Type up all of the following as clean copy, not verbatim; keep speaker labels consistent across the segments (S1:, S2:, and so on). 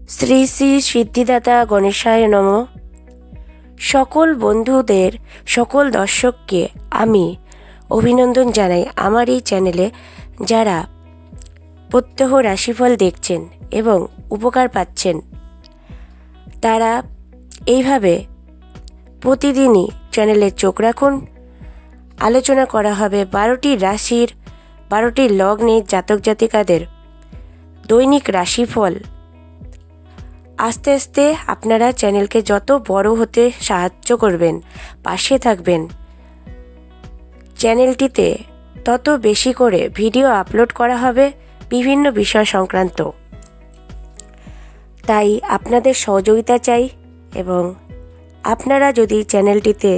S1: শ্রী শ্রী সিদ্ধিদাতা গণেশায় নমঃ। সকল বন্ধুদের, সকল দর্শককে আমি অভিনন্দন জানাই আমার এই চ্যানেলে যারা প্রত্যহ রাশিফল দেখছেন এবং উপকার পাচ্ছেন। তারা এইভাবে প্রতিদিনই চ্যানেলে চোখ রাখুন। আলোচনা করা হবে 12টি রাশির 12টি লগ্নের জাতক জাতিকাদের দৈনিক রাশিফল। আস্তে আস্তে আপনারা চ্যানেলকে যত বড় হতে সাহায্য করবেন, পাশে থাকবেন, চ্যানেলটিতে তত বেশি করে ভিডিও আপলোড করা হবে বিভিন্ন বিষয় সংক্রান্ত। তাই আপনাদের সহযোগিতা চাই এবং আপনারা যদি চ্যানেলটিতে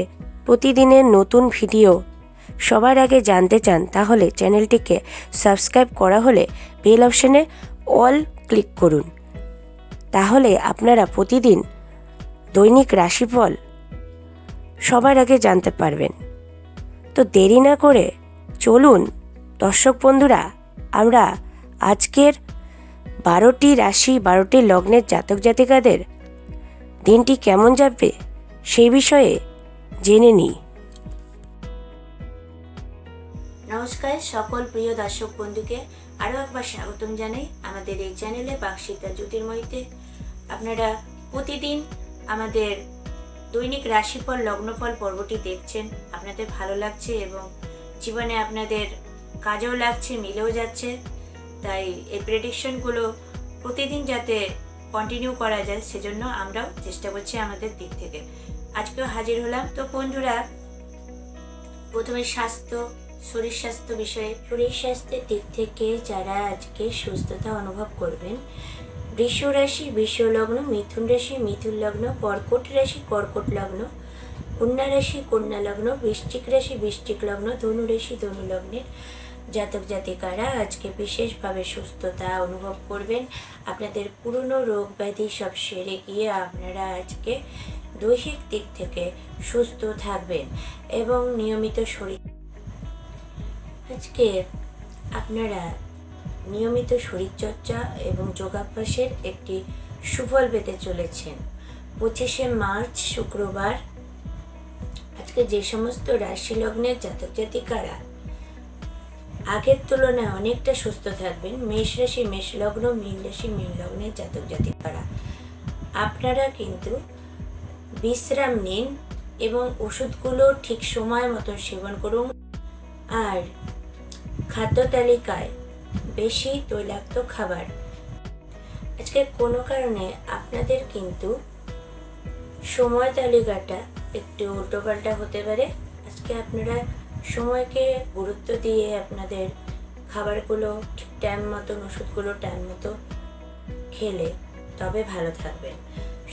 S1: প্রতিদিনের নতুন ভিডিও সবার আগে জানতে চান তাহলে চ্যানেলটিকে সাবস্ক্রাইব করা হলে বেল অপশানে অল ক্লিক করুন। তাহলে আপনারা প্রতিদিন দৈনিক রাশিফল সবার আগে জানতে পারবেন। তো দেরি না করে চলুন দর্শক বন্ধুরা, আমরা আজকের 12টি রাশি 12টি লগ্নের জাতক জাতিকাদের দিনটি কেমন যাবে সেই বিষয়ে জেনে নিই।
S2: নমস্কার সকল প্রিয় দর্শক বন্ধুকে আরও একবার স্বাগতম জানাই আমাদের এই চ্যানেলে বাকশিতা জ্যোতির্ময়ীতে। আপনারা প্রতিদিন আমাদের দৈনিক রাশিফল লগ্নফল পর্বটি দেখছেন, আপনাদের ভালো লাগছে এবং জীবনে আপনাদের কাজেও লাগছে, মিলেও যাচ্ছে। তাই এই প্রেডিকশনগুলো প্রতিদিন যাতে কন্টিনিউ করা যায় সেজন্য আমরাও চেষ্টা করছি আমাদের দিক থেকে। আজকেও হাজির হলাম। তো বন্ধুরা, প্রথমে শরীর স্বাস্থ্য বিষয়ে, শরীর স্বাস্থ্যের দিক থেকে যারা আজকে সুস্থতা অনুভব করবেন, বৃষ রাশি বৃষ লগ্ন, মিথুন রাশি মিথুন লগ্ন, কর্কট রাশি কর্কট লগ্ন, কন্যা রাশি কন্যা লগ্ন, বৃশ্চিক রাশি বৃশ্চিক লগ্ন, ধনু রাশি ধনু লগ্নের জাতক জাতিকারা আজকে বিশেষভাবে সুস্থতা অনুভব করবেন। আপনাদের পুরনো রোগ ব্যাধি সব সেরে গিয়ে আপনারা আজকে দৈহিক দিক থেকে সুস্থ থাকবেন এবং নিয়মিত আজকে আপনারা নিয়মিত শরীরচর্চা এবং যোগাভ্যাসের একটি সুফল পেতে চলেছেন। 25শে মার্চ শুক্রবার আজকে যে সমস্ত রাশি লগ্নের জাতক জাতিকারা আগের তুলনায় অনেকটা সুস্থ থাকবেন, মেষ রাশি মেষ লগ্ন, মীন রাশি মীন লগ্নের জাতক জাতিকারা আপনারা কিন্তু বিশ্রাম নিন এবং ওষুধগুলো ঠিক সময় মতো সেবন করুন। আর খাদ্য তালিকায় বেশি তৈলাক্ত খাবার, আজকে কোনো কারণে আপনাদের কিন্তু সময় তালিকাটা একটু উল্টোপাল্টা হতে পারে। আজকে আপনারা সময়কে গুরুত্ব দিয়ে আপনাদের খাবারগুলো ঠিক টাইম মতন, ওষুধগুলো টাইম মতো খেলে তবে ভালো থাকবেন।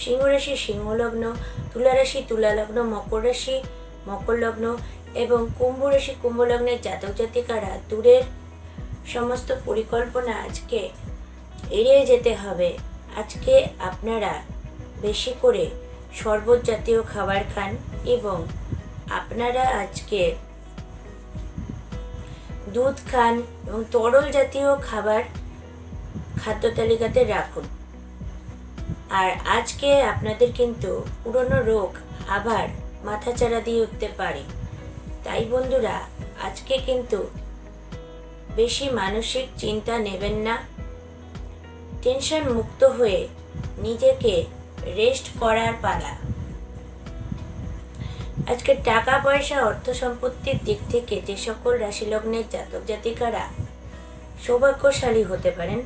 S2: সিংহ রাশি সিংহ লগ্ন, তুলা রাশি তুলা লগ্ন, মকর রাশি মকর লগ্ন এবং কুম্ভ রাশি কুম্ভ লগ্নের জাতক জাতিকারা দূরের সমস্ত পরিকল্পনা আজকে এড়িয়ে যেতে হবে। আজকে আপনারা বেশি করে শরবত জাতীয় খাবার খান এবং আপনারা আজকে দুধ খান এবং তরল জাতীয় খাবার খাদ্য তালিকাতে রাখুন। আর আজকে আপনাদের কিন্তু পুরনো রোগ আবার মাথাচাড়া দিয়ে উঠতে পারে। তাই বন্ধুরা, আজকে কিন্তু বেশি মানসিক চিন্তা নেবেন না, টেনশন মুক্ত হয়ে নিজেকে রেস্ট করার পালা। আজকে টাকা পয়সা অর্থ সম্পত্তির দিক থেকে যে সকল রাশি লগ্নের জাতক জাতিকারা সৌভাগ্যশালী হতে পারেন,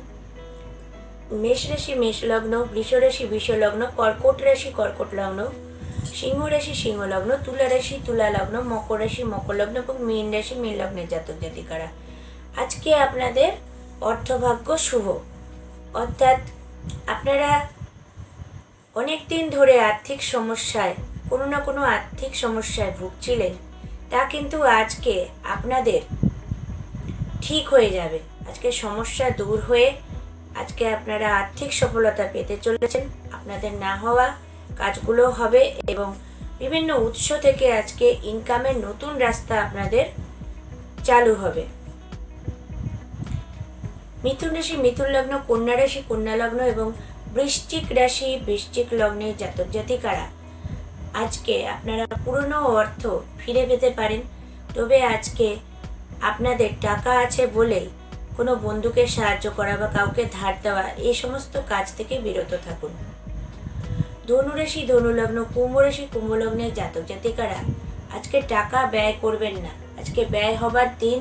S2: মেষ রাশি মেষ লগ্ন, বৃষ রাশি বৃষ লগ্ন, কর্কট রাশি কর্কট লগ্ন, সিংহ রাশি সিংহ লগ্ন, তুলা রাশি তুলা লগ্ন, মকর রাশি মকর লগ্ন এবং মীন রাশি মীন লগ্নের জাতক জাতিকারা আজকে আপনাদের অর্থভাগ্য শুভ। অর্থাৎ আপনারা অনেক দিন ধরে আর্থিক সমস্যায়, কোনো না কোনো আর্থিক সমস্যায় ভুগছিলেন, তা কিন্তু আজকে আপনাদের ঠিক হয়ে যাবে। আজকে সমস্যা দূর হয়ে আজকে আপনারা আর্থিক সফলতা পেতে চলেছেন। আপনাদের না হওয়া কাজগুলো হবে এবং বিভিন্ন উৎস থেকে আজকে ইনকামের নতুন রাস্তা আপনাদের চালু হবে। মিথুন রাশি মিথুন লগ্ন, কন্যা রাশি কন্যা লগ্ন এবং বৃশ্চিক রাশি বৃশ্চিক লগ্নের জাতক জাতিকারা আজকে আপনারা পুরনো অর্থ ফিরে পেতে পারেন। তবে আজকে আপনাদের টাকা আছে বলেই কোনো বন্ধুকে সাহায্য করা বা কাউকে ধার দেওয়া এই সমস্ত কাজ থেকে বিরত থাকুন। ধনুরাশি ধনুলগ্ন কুম্ভ রাশি কুম্ভ লগ্নের জাতক জাতিকারা আজকে টাকা ব্যয় করবেন না। আজকে ব্যয় হবার দিন।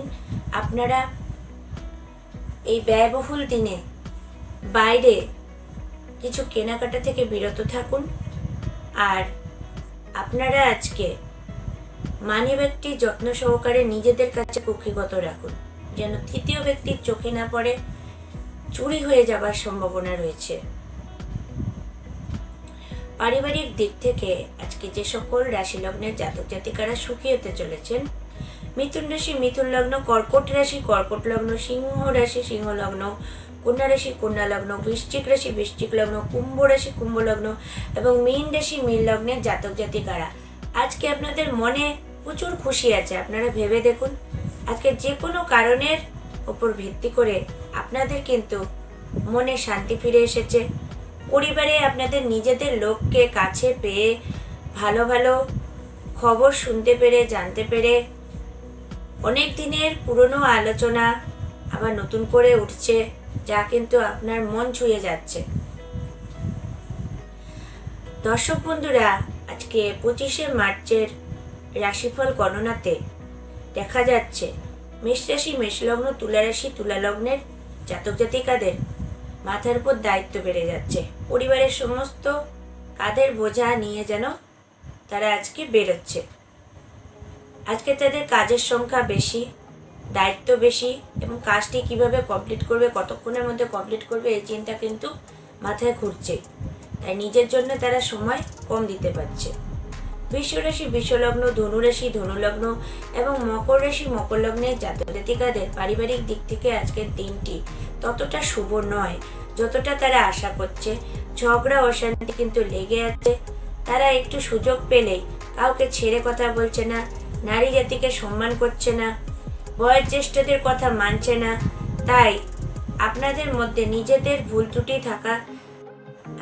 S2: আপনারা এই ব্যয়বহুল দিনে বাইরে কিছু কেনাকাটা থেকে বিরত থাকুন। আর আপনারা আজকে মানিব্যাগটি যত্ন সহকারে নিজেদের কাছে কক্ষিগত রাখুন, যেন তৃতীয় ব্যক্তির চোখে না পড়ে। চুরি হয়ে যাবার সম্ভাবনা রয়েছে। পারিবারিক দিক থেকে আজকে যে সকল রাশি লগ্নের জাতক জাতিকারা সুখী হতে চলেছেন, মিথুন রাশি মিথুন লগ্ন, কর্কট রাশি কর্কট লগ্ন, সিংহ রাশি সিংহ লগ্ন, কন্যা রাশি কন্যা লগ্ন, বৃশ্চিক রাশি বৃশ্চিক লগ্ন, কুম্ভ রাশি কুম্ভ লগ্ন এবং মীন রাশি মীন লগ্নের জাতক জাতিকারা আজকে আপনাদের মনে প্রচুর খুশি আছে। আপনারা ভেবে দেখুন, আজকে যে কোনো কারণের উপর ভিত্তি করে আপনাদের কিন্তু মনে শান্তি ফিরে এসেছে। পরিবারে আপনাদের নিজেদের লোককে কাছে পেয়ে ভালো ভালো খবর শুনতে পেরে জানতে পেরে অনেক দিনের পুরনো আলোচনা আবার নতুন করে উঠছে, যা কিন্তু আপনার মন ছুঁয়ে যাচ্ছে। দর্শক বন্ধুরা, আজকে 25শে মার্চের রাশিফল গণনাতে দেখা যাচ্ছে মেষ রাশি মেষ লগ্ন, তুলা রাশি তুলা লগ্নের জাতক জাতিকাদের মাথার উপর দায়িত্ব বেড়ে যাচ্ছে। পরিবারের সমস্ত কাঁধের বোঝা নিয়ে যেন তারা আজকে বেরোচ্ছে। আজকে তাদের কাজের সংখ্যা বেশি, দায়িত্ব বেশি এবং কাজটি কিভাবে কমপ্লিট করবে, কতক্ষণের মধ্যে কমপ্লিট করবে এই চিন্তা কিন্তু মাথায় ঘুরছে। তাই নিজের জন্য তারা সময় কম দিতে পারছে। বৃষ রাশি বিশ্বলগ্ন, ধনুরাশি ধনুলগ্ন এবং মকর রাশি মকর লগ্নের জাতক জাতিকাদের পারিবারিক দিক থেকে আজকের দিনটি ততটা শুভ নয় যতটা তারা আশা করছে। ঝগড়া অশান্তি কিন্তু লেগে আছে। তারা একটু সুযোগ পেলেই কাউকে ছেড়ে কথা বলছে না, নারী জাতিকে সম্মান করছে না, বয়োজ্যেষ্ঠদের কথা মানছে না। তাই আপনাদের মধ্যে নিজেদের ভুল ত্রুটি থাকা,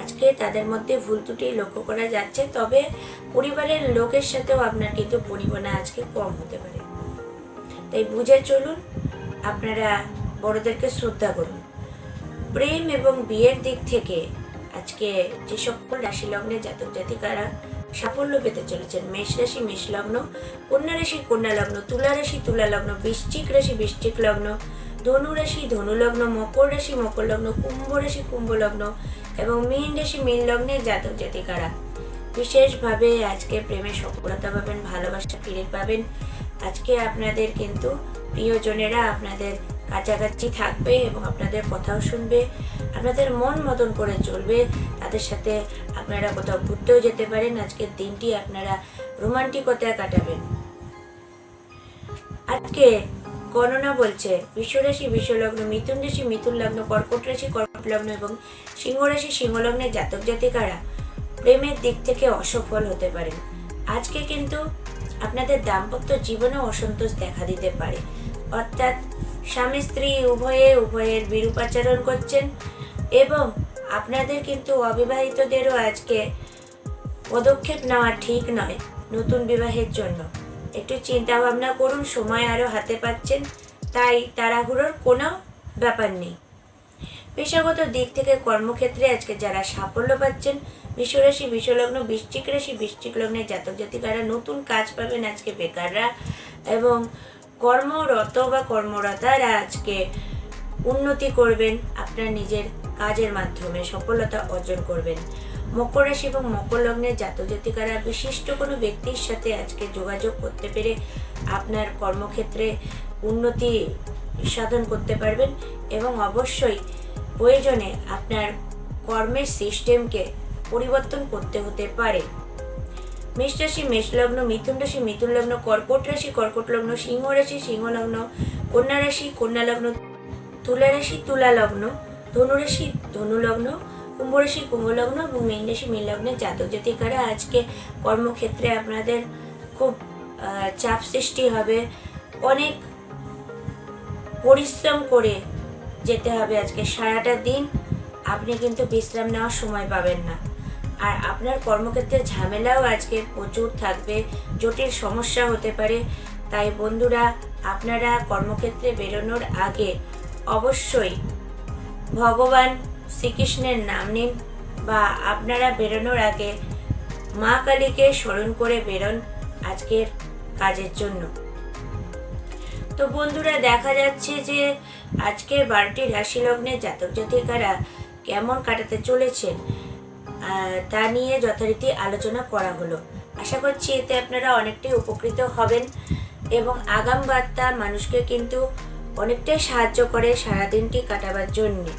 S2: আজকে তাদের মধ্যে ভুল ত্রুটি লক্ষ্য করা যাচ্ছে। তবে পরিবারের লোকের সাথেও আপনার কিন্তু পরিমাণা আজকে কম হতে পারে। তাই বুঝে চলুন, আপনারা বড়দেরকে শ্রদ্ধা করুন। প্রেম এবং বিয়ের দিক থেকে আজকে যে সকল রাশি লগ্নের জাতক জাতিকারা সাফল্য পেতে চলেছেন, মেষ রাশি মেষ লগ্ন, কন্যা রাশি কন্যা লগ্ন, তুলা রাশি তুলা লগ্ন, বৃশ্চিক রাশি বৃশ্চিক লগ্ন, ধনু রাশি ধনু লগ্ন, মকর রাশি মকর লগ্ন, কুম্ভ রাশি কুম্ভ লগ্ন এবং মীন রাশি মীন লগ্নের জাতক জাতিকারা বিশেষভাবে আজকে প্রেমে সফলতা পাবেন, ভালোবাসা ফিরে পাবেন। আজকে আপনাদের কিন্তু প্রিয়জনেরা আপনাদের কাছাকাছি থাকবে এবং আপনাদের কথাও শুনবে, আপনাদের মন মতন করে চলবে। তাদের সাথে আপনারা কোথাও ঘুরতেও যেতে পারেন। আজকের দিনটি আপনারা রোমান্টিকতায় কাটাবেন। আজকে গণনা বলছে বিশ্বরাশি বিশ্বলগ্ন, মিথুন রাশি মিথুন লগ্ন, কর্কট রাশি কর্কট লগ্ন এবং সিংহ রাশি সিংহ লগ্নের জাতক জাতিকারা প্রেমের দিক থেকে অসফল হতে পারেন। আজকে কিন্তু আপনাদের দাম্পত্য জীবনে অসন্তোষ দেখা দিতে পারে, অর্থাৎ স্বামী স্ত্রী উভয়ের বিরূপাচরণ করছেন এবং আপনাদের কিন্তু অবিবাহিতদেরও আজকে পদক্ষেপ নেওয়া ঠিক নয়। নতুন বিবাহের জন্য একটু চিন্তা ভাবনা করুন, সময় আরও হাতে পাচ্ছেন, তাই তাড়াহুড়োর কোনো ব্যাপার নেই। পেশাগত দিক থেকে কর্মক্ষেত্রে আজকে যারা সাফল্য পাচ্ছেন, বিশ্বরাশি বিশ্বলগ্ন, বৃশ্চিক রাশি বৃশ্চিক লগ্নের জাতক জাতিকারা নতুন কাজ পাবেন আজকে বেকাররা, এবং কর্মরত বা কর্মরতারা আজকে উন্নতি করবেন, আপনার নিজের কাজের মাধ্যমে সফলতা অর্জন করবেন। মকর রাশি এবং মকর লগ্নের জাতক জাতিকারা বিশিষ্ট কোনো ব্যক্তির সাথে আজকে যোগাযোগ করতে পেরে আপনার কর্মক্ষেত্রে উন্নতি সাধন করতে পারবেন এবং অবশ্যই প্রয়োজনে আপনার কর্মের সিস্টেমকে পরিবর্তন করতে হতে পারে। মেষ রাশি মেষ লগ্ন, মিথুন রাশি মিথুন লগ্ন, কর্কট রাশি কর্কট লগ্ন, সিংহ রাশি সিংহ লগ্ন, কন্যা রাশি কন্যা লগ্ন, তুলা রাশি তুলা লগ্ন, ধনু রাশি ধনু লগ্ন, কুম্ভ রাশি কুম্ভ লগ্ন এবং মীন রাশি মীন লগ্নের জাতক জাতিকারা আজকে কর্মক্ষেত্রে আপনাদের খুব চাপ সৃষ্টি হবে। অনেক পরিশ্রম করে যেতে হবে আজকে সারাটা দিন। আপনি কিন্তু বিশ্রাম নেওয়ার সময় পাবেন না। আর আপনার কর্মক্ষেত্রে ঝামেলাও আজকে প্রচুর থাকবে, জটিল সমস্যা হতে পারে। তাই বন্ধুরা, আপনারা কর্মক্ষেত্রে বেরোনোর আগে অবশ্যই ভগবান শ্রীকৃষ্ণের নাম নিন, বা আপনারা বেরোনোর আগে মা কালীকে স্মরণ করে বেরোন আজকের কাজের জন্য। তো বন্ধুরা, দেখা যাচ্ছে যে আজকের 12টি রাশি লগ্নের জাতক জাতিকারা কেমন কাটাতে চলেছেন তা নিয়ে যথারীতি আলোচনা করা হলো। আশা করছি এতে আপনারা অনেকটাই উপকৃত হবেন এবং আগাম বার্তা মানুষকে কিন্তু অনেকটাই সাহায্য করে সারাদিনটি কাটাবার জন্যে।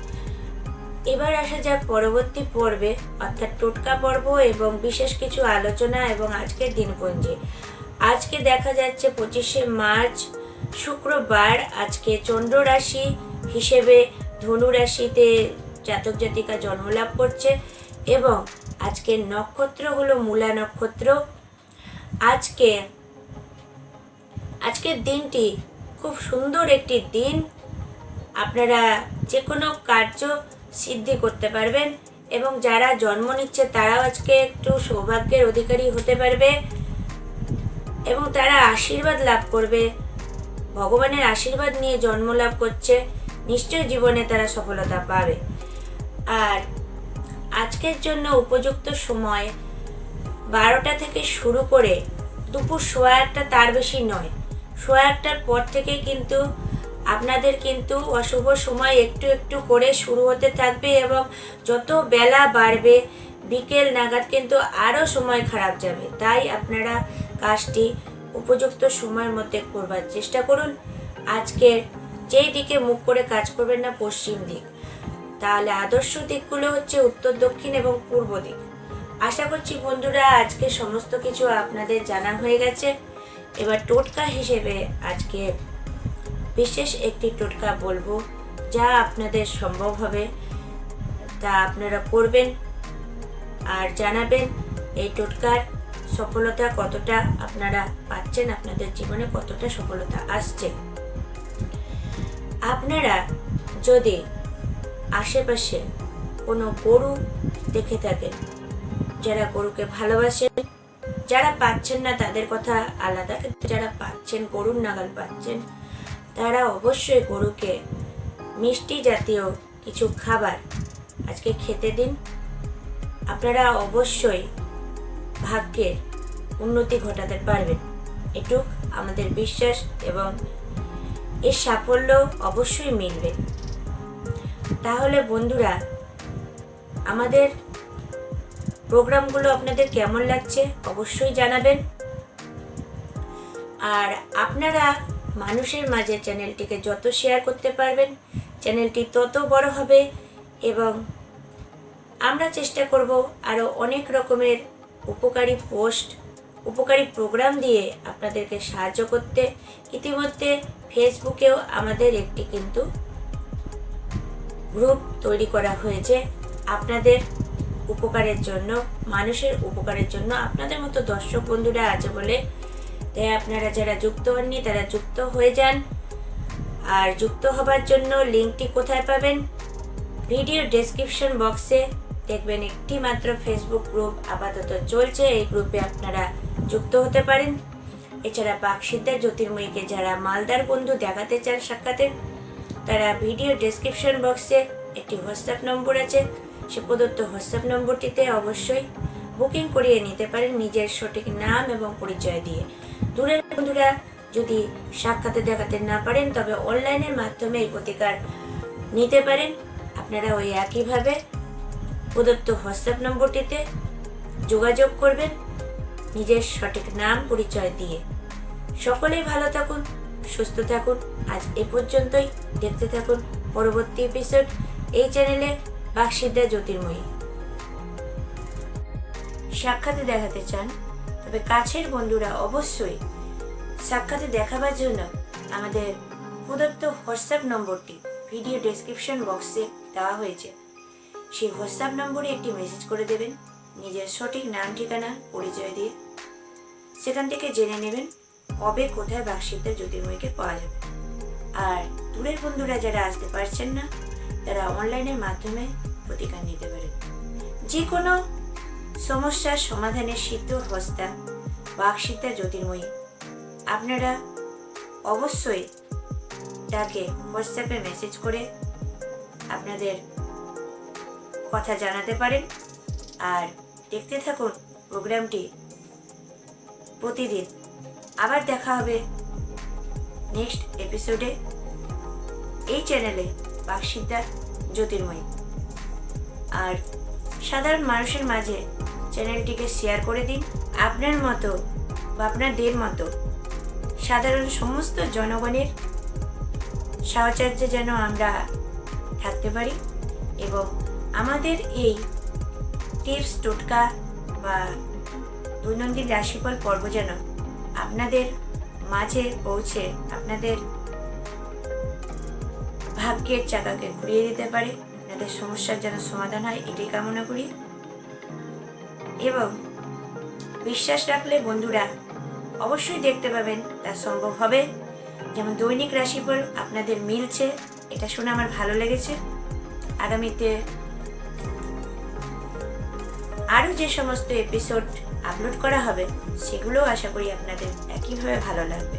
S2: এবার আসা যাক পরবর্তী পর্বে, অর্থাৎ টোটকা পর্ব এবং বিশেষ কিছু আলোচনা এবং আজকের দিনপঞ্জি। আজকে দেখা যাচ্ছে 25শে মার্চ শুক্রবার, আজকে চন্দ্র রাশি হিসেবে ধনু রাশিতে জাতক জাতিকা জন্মলাভ করছে এবং আজকের নক্ষত্র হলো মূলা নক্ষত্র। আজকের দিনটি খুব সুন্দর একটি দিন। আপনারা যে কোনো কার্য সিদ্ধি করতে পারবেন এবং যারা জন্ম নিচ্ছে তারাও আজকে একটু সৌভাগ্যের অধিকারী হতে পারবে এবং তারা আশীর্বাদ লাভ করবে। ভগবানের আশীর্বাদ নিয়ে জন্ম লাভ করছে, নিশ্চয় জীবনে তারা সফলতা পাবে। আর আজকের জন্য উপযুক্ত সময় 12টা থেকে শুরু করে দুপুর 1:15, তার বেশি নয়। 1:15টার পর থেকে কিন্তু আপনাদের কিন্তু অশুভ সময় একটু একটু করে শুরু হতে থাকবে এবং যত বেলা বাড়বে বিকেল নাগাদ কিন্তু আরও সময় খারাপ যাবে। তাই আপনারা কাজটি উপযুক্ত সময়ের মধ্যে করবার চেষ্টা করুন। আজকে যেই দিকে মুখ করে কাজ করবেন না, পশ্চিম দিক, তাহলে আদর্শ দিকগুলো হচ্ছে উত্তর, দক্ষিণ এবং পূর্ব দিক। আশা করছি বন্ধুরা আজকে সমস্ত কিছু আপনাদের জানা হয়ে গেছে। এবার টোটকা হিসেবে আজকে বিশেষ একটি টোটকা বলবো, যা আপনাদের সম্ভব হবে তা আপনারা করবেন আর জানাবেন এই টোটকার সফলতা কতটা আপনারা পাচ্ছেন, আপনাদের জীবনে কতটা সফলতা আসছে। আপনারা যদি আশেপাশে কোনো গরু দেখে থাকেন, যারা গরুকে ভালোবাসেন, যারা পাচ্ছেন না তাদের কথা আলাদা, কিন্তু যারা পাচ্ছেন, গরুর নাগাল পাচ্ছেন, তারা অবশ্যই গরুকে মিষ্টি জাতীয় কিছু খাবার আজকে খেতে দিন। আপনারা অবশ্যই ভাগ্যের উন্নতি ঘটাতে পারবেন, এটুক আমাদের বিশ্বাস এবং এর সাফল্য অবশ্যই মিলবে। তাহলে বন্ধুরা, আমাদের প্রোগ্রামগুলো আপনাদের কেমন লাগছে অবশ্যই জানাবেন। আর আপনারা মানুষের মাঝে চ্যানেলটিকে যত শেয়ার করতে পারবেন, চ্যানেলটি তত বড় হবে এবং আমরা চেষ্টা করব আরও অনেক রকমের উপকারী পোস্ট, উপকারী প্রোগ্রাম দিয়ে আপনাদেরকে সাহায্য করতে। ইতিমধ্যে ফেসবুকেও আমাদের একটি কিন্তু গ্রুপ তৈরি করা হয়েছে আপনাদের উপকারের জন্য, মানুষের উপকারের জন্য। আপনাদের মতো দর্শক বন্ধুরা আছে বলে তাই আপনারা যারা যুক্ত হননি তারা যুক্ত হয়ে যান। আর যুক্ত হবার জন্য লিঙ্কটি কোথায় পাবেন? ভিডিও ডেসক্রিপশন বক্সে দেখবেন একটি মাত্র ফেসবুক গ্রুপ আপাতত চলছে, এই গ্রুপে আপনারা যুক্ত হতে পারেন। এছাড়া বাকসিদ্ধা জ্যোতির্ময়ীকে যারা মালদার বন্ধু দেখাতে চান সাক্ষাতে, তারা ভিডিও ডেসক্রিপশন বক্সে একটি হোয়াটসঅ্যাপ নম্বর আছে, সে প্রদত্ত হোয়াটসঅ্যাপ নম্বরটিতে অবশ্যই বুকিং করিয়ে নিতে পারেন নিজের সঠিক নাম এবং পরিচয় দিয়ে। দূরের বন্ধুরা যদি সাক্ষাতে দেখাতে না পারেন তবে অনলাইনের মাধ্যমে এই প্রতিকার নিতে পারেন। আপনারা ওই একইভাবে প্রদত্ত হোয়াটসঅ্যাপ নম্বরটিতে যোগাযোগ করবেন নিজের সঠিক নাম পরিচয় দিয়ে। সকলেই ভালো থাকুন, সুস্থ থাকুন। আজ এ পর্যন্তই। দেখতে থাকুন পরবর্তী এপিসোড এই চ্যানেলে বাকসিদ্ধা জ্যোতির্ময়ী। সাক্ষাতে দেখাতে চান তবে কাছের বন্ধুরা অবশ্যই সাক্ষাতে দেখাবার জন্য আমাদের প্রদত্ত হোয়াটসঅ্যাপ নম্বরটি ভিডিও ডেসক্রিপশন বক্সে দেওয়া হয়েছে, সেই হোয়াটসঅ্যাপ নম্বরে একটি মেসেজ করে দেবেন নিজের সঠিক নাম ঠিকানা পরিচয় দিয়ে। সেখান থেকে জেনে নেবেন কবে কোথায় বাকসিদ্ধা জ্যোতির্ময়ীকে পাওয়া যাবে। আর দূরের বন্ধুরা যারা আসতে পারছেন না তারা অনলাইনের মাধ্যমে প্রতিকার নিতে পারেন। যে কোনো সমস্যার সমাধানের সিদ্ধ হস্তা বাকসিদ্ধা জ্যোতির্ময়ী আপনারা অবশ্যই তাকে হোয়াটসঅ্যাপে মেসেজ করে আপনাদের কথা জানাতে পারেন। আর দেখতে থাকুন প্রোগ্রামটি প্রতিদিন। আবার দেখা হবে নেক্সট এপিসোডে এই চ্যানেলে বাকসিদ্ধা জ্যোতির্ময়ী। আর সাধারণ মানুষের মাঝে চ্যানেলটিকে শেয়ার করে দিন। আপনার মতো বা আপনাদের মতো সাধারণ সমস্ত জনগণের সাহচর্যে যেন আমরা থাকতে পারি এবং আমাদের এই টিপস টোটকা বা দৈনন্দিন রাশিফল পর্ব যেন আপনাদের মাঝে পৌঁছে আপনাদের ভাগ্যের চাকাকে ঘুরিয়ে দিতে পারে, আপনাদের সমস্যার যেন সমাধান হয়, এটাই কামনা করি। এবং বিশ্বাস রাখলে বন্ধুরা অবশ্যই দেখতে পাবেন, তা সম্ভব হবে। যেমন দৈনিক রাশিফল আপনাদের মিলছে, এটা শুনে আমার ভালো লেগেছে। আগামীতে আরও যে সমস্ত এপিসোড আপলোড করা হবে সেগুলোও আশা করি আপনাদের একইভাবে ভালো লাগবে।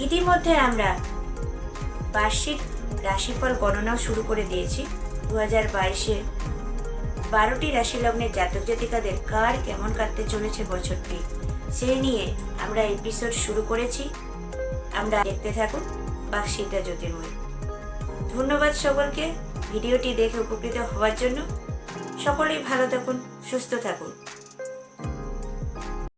S2: ইতিমধ্যে আমরা বার্ষিক রাশিফল গণনাও শুরু করে দিয়েছি। 2022-এ 12টি রাশি লগ্নের জাতক জাতিকাদের কার কেমন কাটতে চলেছে বছরটি, সেই নিয়ে আমরা এপিসোড শুরু করেছি। আমরা দেখতে থাকুন বাকসিদ্ধা জ্যোতির্ময়ী। ধন্যবাদ সকলকে ভিডিওটি দেখে উপকৃত হওয়ার জন্য। সকলেই ভালো থাকুন, সুস্থ থাকুন।